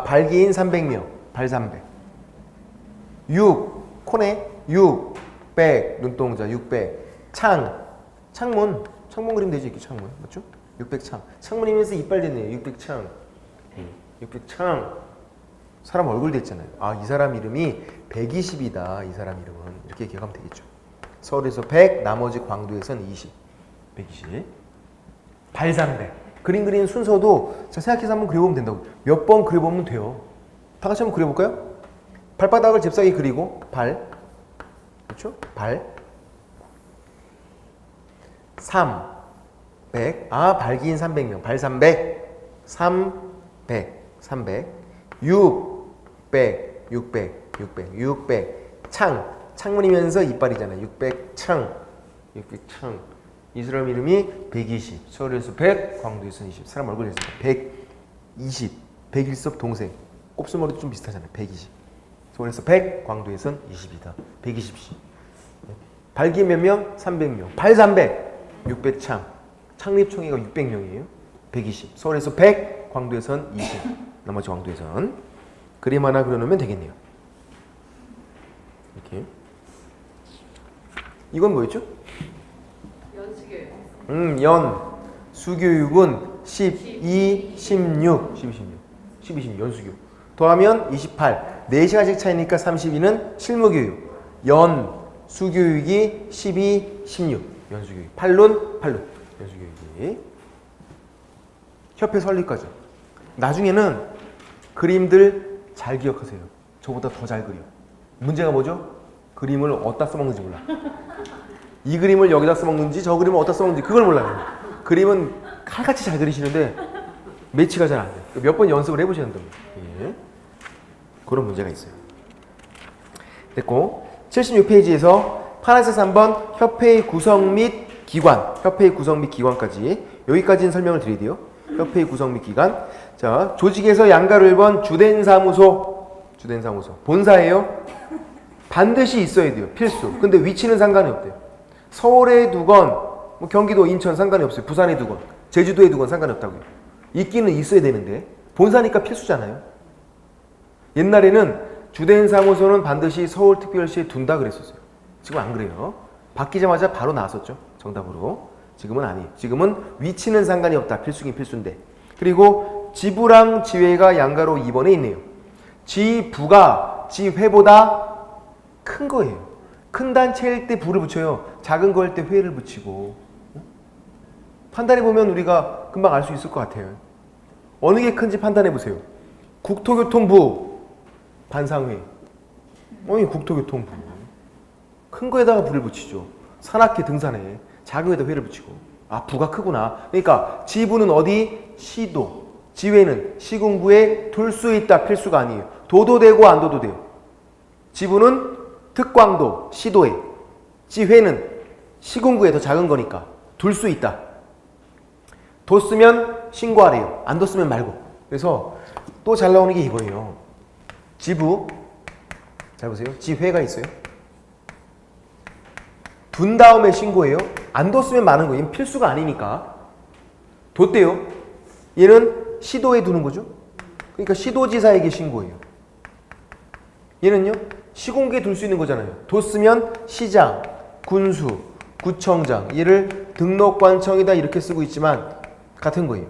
발기인 300명. 발 300. 6 코네. 600 눈동자 600. 창문 그림 되지. 이렇게 창문 맞죠? 600창. 창문이면서 이빨 됐네요. 600창. 600창. 사람 얼굴 됐잖아요. 이 사람 이름이 120이다. 이 사람 이름은. 이렇게 기억하면 되겠죠. 서울에서 100, 나머지 광도에서는 20. 120. 발 300. 그림 그리는 순서도 자, 생각해서 한번 그려보면 된다고. 몇 번 그려보면 돼요. 다 같이 한번 그려볼까요? 발바닥을 잽싸게 그리고 발. 그렇죠? 발. 300. 발기인 300명. 발 300. 300. 600. 창문이면서 이빨이잖아요. 600창. 이 사람 이름이 120. 서울에서 100, 광도에서 20. 사람 얼굴이 있습니다. 120. 백일섭 동생. 곱슬머리도 좀 비슷하잖아요. 120. 서울에서 100, 광도에서는 20이다. 120씩. 발기 몇 명? 300명. 발 300. 600창. 창립총회가 600명이에요. 120. 서울에서 100, 광도에서는 20. 나머지 광도에서는. 그림 하나 그려놓으면 되겠네요. 이렇게. 이건 뭐였죠? 연수교육. 수교육은 12, 16. 연수교육. 더하면 28. 4시간씩 차이니까 32는 실무교육. 수교육이 12, 16. 연수교육. 8룬, 8룬. 연수교육이. 협회 설립까지. 나중에는 그림들 잘 기억하세요. 저보다 더 잘 그려. 문제가 뭐죠? 그림을 어디다 써먹는지 몰라. 이 그림을 여기다 써먹는지 저 그림을 어디다 써먹는지 그걸 몰라요. 그림은 칼같이 잘 그리시는데 매치가 잘 안 돼요. 몇 번 연습을 해보셔야 된다고. 예. 그런 문제가 있어요. 됐고 76페이지에서 파란색 3번 협회의 구성 및 기관, 협회의 구성 및 기관까지 여기까지는 설명을 드려야 돼요. 협회의 구성 및 기관. 자, 조직에서 양가로 1번 주된 사무소, 주된 사무소 본사예요. 반드시 있어야 돼요. 필수. 근데 위치는 상관이 없대요. 서울에 두건, 뭐 경기도, 인천 상관이 없어요. 부산에 두건, 제주도에 두건 상관이 없다고요. 있기는 있어야 되는데 본사니까 필수잖아요. 옛날에는 주된 사무소는 반드시 서울특별시에 둔다 그랬었어요. 지금 안 그래요. 바뀌자마자 바로 나왔었죠. 정답으로. 지금은 아니에요. 지금은 위치는 상관이 없다. 필수긴 필수인데. 그리고 지부랑 지회가 양가로 2번에 있네요. 지부가 지회보다 큰 거예요. 큰 단체일 때 부를 붙여요. 작은 거일 때 회를 붙이고. 판단해보면 우리가 금방 알 수 있을 것 같아요. 어느 게 큰지 판단해보세요. 국토교통부 반상회. 국토교통부. 큰 거에다가 부를 붙이죠. 산악회 등산회. 작은 거에다 회를 붙이고. 아, 부가 크구나. 그러니까 지부는 어디? 시도. 지회는 시군구에 둘 수 있다. 필수가 아니에요. 도도 되고 안 도도 돼요. 지부는 특광도, 시도에. 지회는 시군구에 더 작은 거니까 둘 수 있다. 뒀으면 신고하래요. 안 뒀으면 말고. 그래서 또 잘 나오는 게 이거예요. 지부, 잘 보세요. 지회가 있어요. 둔 다음에 신고해요. 안 뒀으면 많은 거예요. 얘는 필수가 아니니까. 뒀대요. 얘는 시도에 두는 거죠. 그러니까 시도지사에게 신고해요. 얘는요. 시공구에 둘 수 있는 거잖아요. 뒀으면 시장, 군수, 구청장. 얘를 등록관청이다 이렇게 쓰고 있지만 같은 거예요.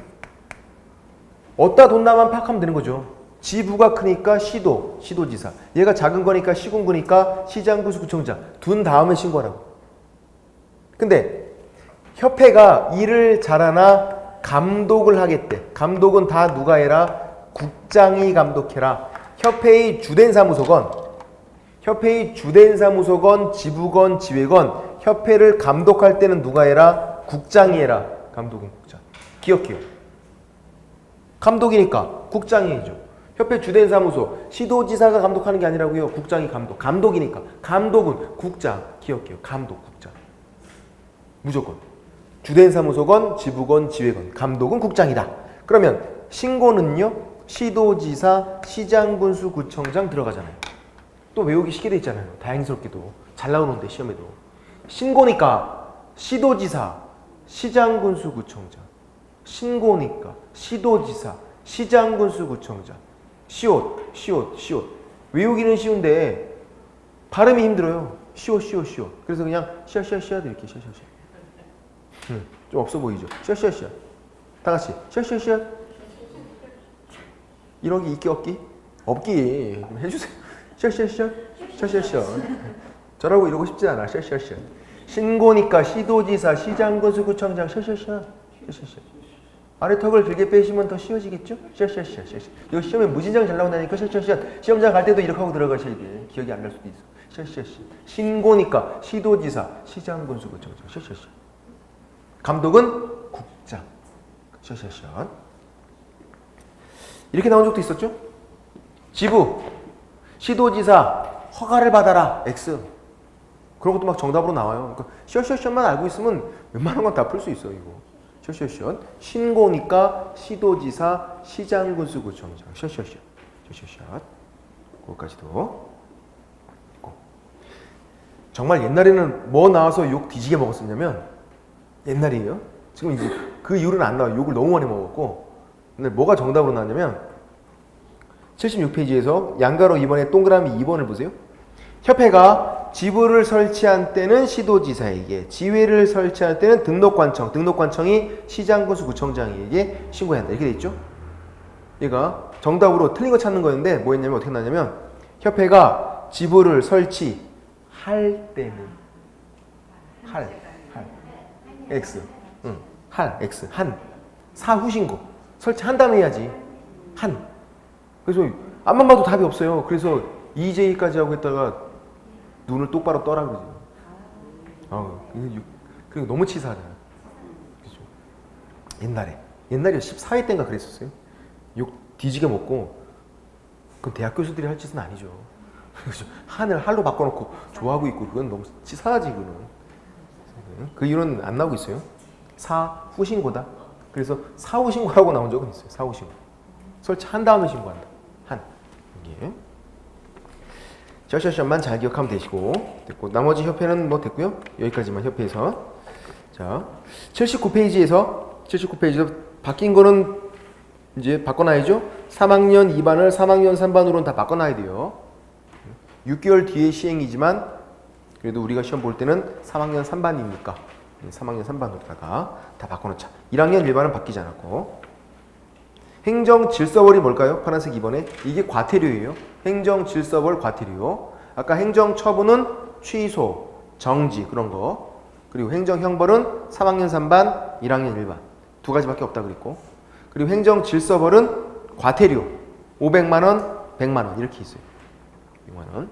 어디다 뒀나만 파악하면 되는 거죠. 지부가 크니까 시도, 시도지사. 얘가 작은 거니까 시군구니까 시장, 군수, 구청장. 둔 다음에 신고하라고. 근데 협회가 일을 잘하나 감독을 하겠대. 감독은 다 누가 해라? 국장이 감독해라. 협회의 주된 사무소건, 지부건, 지회건 협회를 감독할 때는 누가 해라? 국장이 해라. 감독은 국장. 기억해요. 감독이니까 국장이 해죠. 협회 주된 사무소, 시도지사가 감독하는 게 아니라고요. 국장이 감독. 감독이니까. 감독은 국장. 기억해요. 감독, 국장. 무조건. 주된 사무소건, 지부건, 지회건. 감독은 국장이다. 그러면 신고는요. 시도지사, 시장, 군수, 구청장 들어가잖아요. 또 외우기 쉽게 돼 있잖아요. 다행스럽게도. 잘 나오는데 시험에도. 신고니까 시도지사, 시장, 군수, 구청장. 신고니까 시도지사, 시장, 군수, 구청장. 시옷. 외우기는 쉬운데 발음이 힘들어요. 시옷. 그래서 그냥 시아 이렇게 시아. 좀 없어 보이죠? 시아. 다 같이 시아. 이런 게 있기 없기? 없기. 해주세요. 시아. 저라고 이러고 싶지 않아. 시아. 신고니까 시도지사, 시장, 군수, 구청장. 시아. 아래 턱을 길게 빼시면 더 쉬워지겠죠? 시아. 이거 시험에 무진장 잘 나온다니까. 시아. 시험장 갈 때도 이렇게 하고 들어가셔야 돼. 기억이 안 날 수도 있어. 시아. 신고니까 시도지사, 시장, 군수, 구청장. 시아. 감독은 국장. 시아. 이렇게 나온 적도 있었죠? 지부, 시도지사, 허가를 받아라. X. 그런 것도 막 정답으로 나와요. 그러니까 시어만 알고 있으면 웬만한 건 다 풀 수 있어요. 이거. 시어. 신고니까 시도지사, 시장, 군수, 구청장. 시어. 그거까지도. 정말 옛날에는 뭐 나와서 욕 뒤지게 먹었었냐면, 옛날이에요. 지금 이제 그 이후로는 안 나와요. 욕을 너무 많이 먹었고. 근데 뭐가 정답으로 나왔냐면 76페이지에서 양가로 2번에 동그라미 2번을 보세요. 협회가 지부를 설치한 때는 시도지사에게, 지회를 설치할 때는 등록관청이 시장, 군수, 구청장에게 신고해야 한다. 이렇게 돼 있죠. 얘가 정답으로 틀린 거 찾는 거였는데 뭐였냐면 어떻게 나왔냐면 협회가 지부를 설치할 때는 할. X. 응. 할. X. 한. 사후 신고. 설치한 다음에 해야지. 한. 그래서 앞만 봐도 답이 없어요. 그래서 EJ까지 하고 있다가 눈을 똑바로 떠라 그러지. 그리고 너무 치사하잖아. 그죠? 옛날에 14회 때인가 그랬었어요. 욕 뒤지게 먹고. 그럼 대학 교수들이 할 짓은 아니죠. 그죠? 한을 할로 바꿔놓고 좋아하고 있고 그건 너무 치사하지 그거는. 그 이유는 안 나오고 있어요. 사후 신고다. 그래서 사후 신고라고 나온 적은 있어요. 사후 신고. 설치한 다음에 신고한다. 한. 이게. 셔셔셔만 잘 기억하면 되시고 됐고 나머지 협회는 뭐 됐고요. 여기까지만 협회에서. 자, 79페이지에서 바뀐 거는 이제 바꿔놔야죠. 3학년 2반을 3학년 3반으로는 다 바꿔놔야 돼요. 6개월 뒤에 시행이지만 그래도 우리가 시험 볼 때는 3학년 3반이니까 3학년 3반으로다가 다 바꿔놓자. 1학년 1반은 바뀌지 않았고. 행정질서벌이 뭘까요? 파란색 2번에 이게 과태료예요. 행정질서벌 과태료. 아까 행정처분은 취소, 정지 그런 거. 그리고 행정형벌은 3학년 3반, 1학년 1반 두 가지밖에 없다 그랬고. 그리고 행정질서벌은 과태료 500만 원, 100만 원 이렇게 있어요. 6만 원.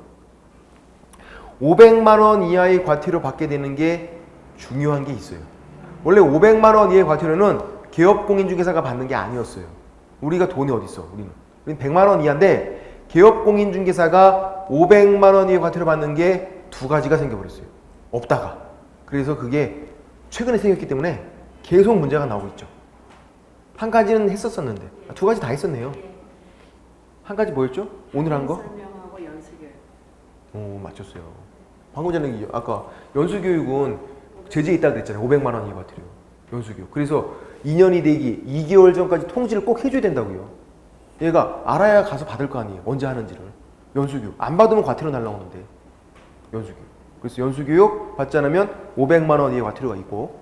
500만 원 이하의 과태료 받게 되는 게 중요한 게 있어요. 원래 500만 원 이하의 과태료는 개업공인중개사가 받는 게 아니었어요. 우리가 돈이 어디 있어? 우리는 100만 원 이하인데 개업공인중개사가 500만 원 이하의 과태료 받는 게 두 가지가 생겨버렸어요. 없다가. 그래서 그게 최근에 생겼기 때문에 계속 문제가 나오고 있죠. 한 가지는 했었었는데 두 가지 다 했었네요. 한 가지 뭐였죠? 오늘 한 거? 설명하고 연수교육. 오, 맞췄어요. 방금 전에 아까 연수교육은 제재에 있다고 그랬잖아요. 500만 원 이하 과태료. 연수교육. 그래서 2년이 되기 2개월 전까지 통지를 꼭 해줘야 된다고요. 얘가 알아야 가서 받을 거 아니에요. 언제 하는지를. 연수교육. 안 받으면 과태료 날라오는데. 연수교육. 그래서 연수교육 받지 않으면 500만 원 이하의 과태료가 있고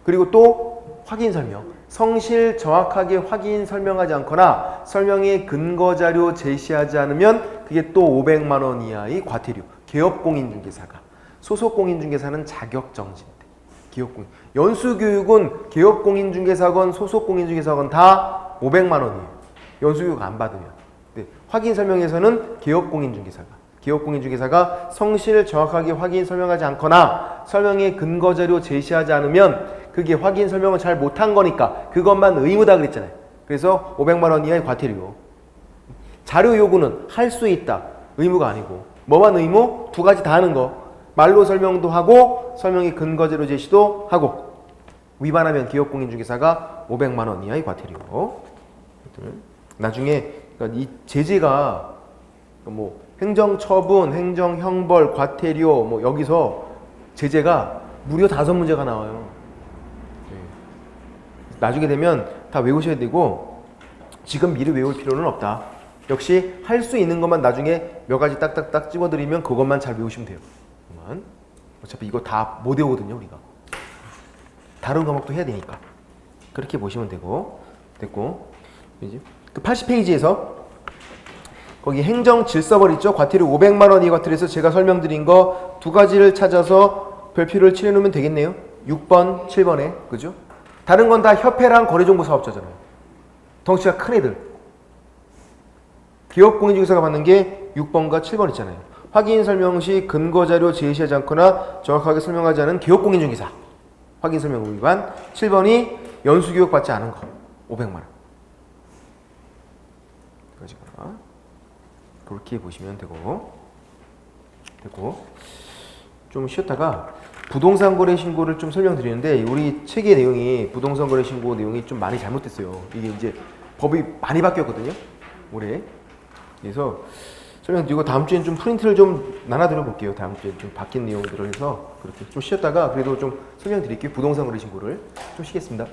그리고 또 확인 설명. 성실 정확하게 확인 설명하지 않거나 설명의 근거 자료 제시하지 않으면 그게 또 500만 원 이하의 과태료. 개업공인중개사가. 소속공인중개사는 자격정지인데. 개업공인. 연수교육은 개업공인중개사건 소속공인중개사건 다 500만 원이에요. 연수교육 안 받으면. 네. 확인 설명에서는 개업공인중개사가 성실 정확하게 확인 설명하지 않거나 설명의 근거 자료 제시하지 않으면 그게 확인 설명을 잘 못한 거니까 그것만 의무다 그랬잖아요. 그래서 500만 원 이하의 과태료. 자료 요구는 할 수 있다. 의무가 아니고. 뭐만 의무? 두 가지 다 하는 거. 말로 설명도 하고 설명의 근거 자료 제시도 하고. 위반하면 기업공인중개사가 500만 원 이하의 과태료. 나중에 그러니까 이 제재가 뭐 행정처분, 행정형벌, 과태료 뭐 여기서 제재가 무려 5문제가 나와요. 나중에 되면 다 외우셔야 되고 지금 미리 외울 필요는 없다. 역시 할 수 있는 것만 나중에 몇 가지 딱딱딱 찍어드리면 그것만 잘 외우시면 돼요. 어차피 이거 다 못 외우거든요 우리가. 다른 과목도 해야 되니까. 그렇게 보시면 되고. 됐고. 이제 그 80페이지에서 거기 행정질서벌 있죠? 과태료 500만 원 이 과태료에서 제가 설명드린 거 두 가지를 찾아서 별표를 칠해놓으면 되겠네요. 6번, 7번에. 그죠? 다른 건 다 협회랑 거래정보사업자잖아요. 덩치가 큰 애들. 기업공인중개사가 받는 게 6번과 7번 있잖아요. 확인 설명 시 근거자료 제시하지 않거나 정확하게 설명하지 않은 기업공인중개사. 확인 설명 위반. 7번이 연수교육 받지 않은 거. 500만 원. 그렇게 보시면 되고. 좀 쉬었다가 부동산 거래 신고를 좀 설명드리는데 우리 책의 내용이 부동산 거래 신고 내용이 좀 많이 잘못됐어요. 이게 이제 법이 많이 바뀌었거든요. 올해. 그래서 설명드리고 다음 주엔 좀 프린트를 좀 나눠드려 볼게요. 다음 주에 좀 바뀐 내용들을 해서 그렇게 좀 쉬었다가 그래도 좀 설명드릴게요. 부동산 거래 신고를 좀 쉬겠습니다.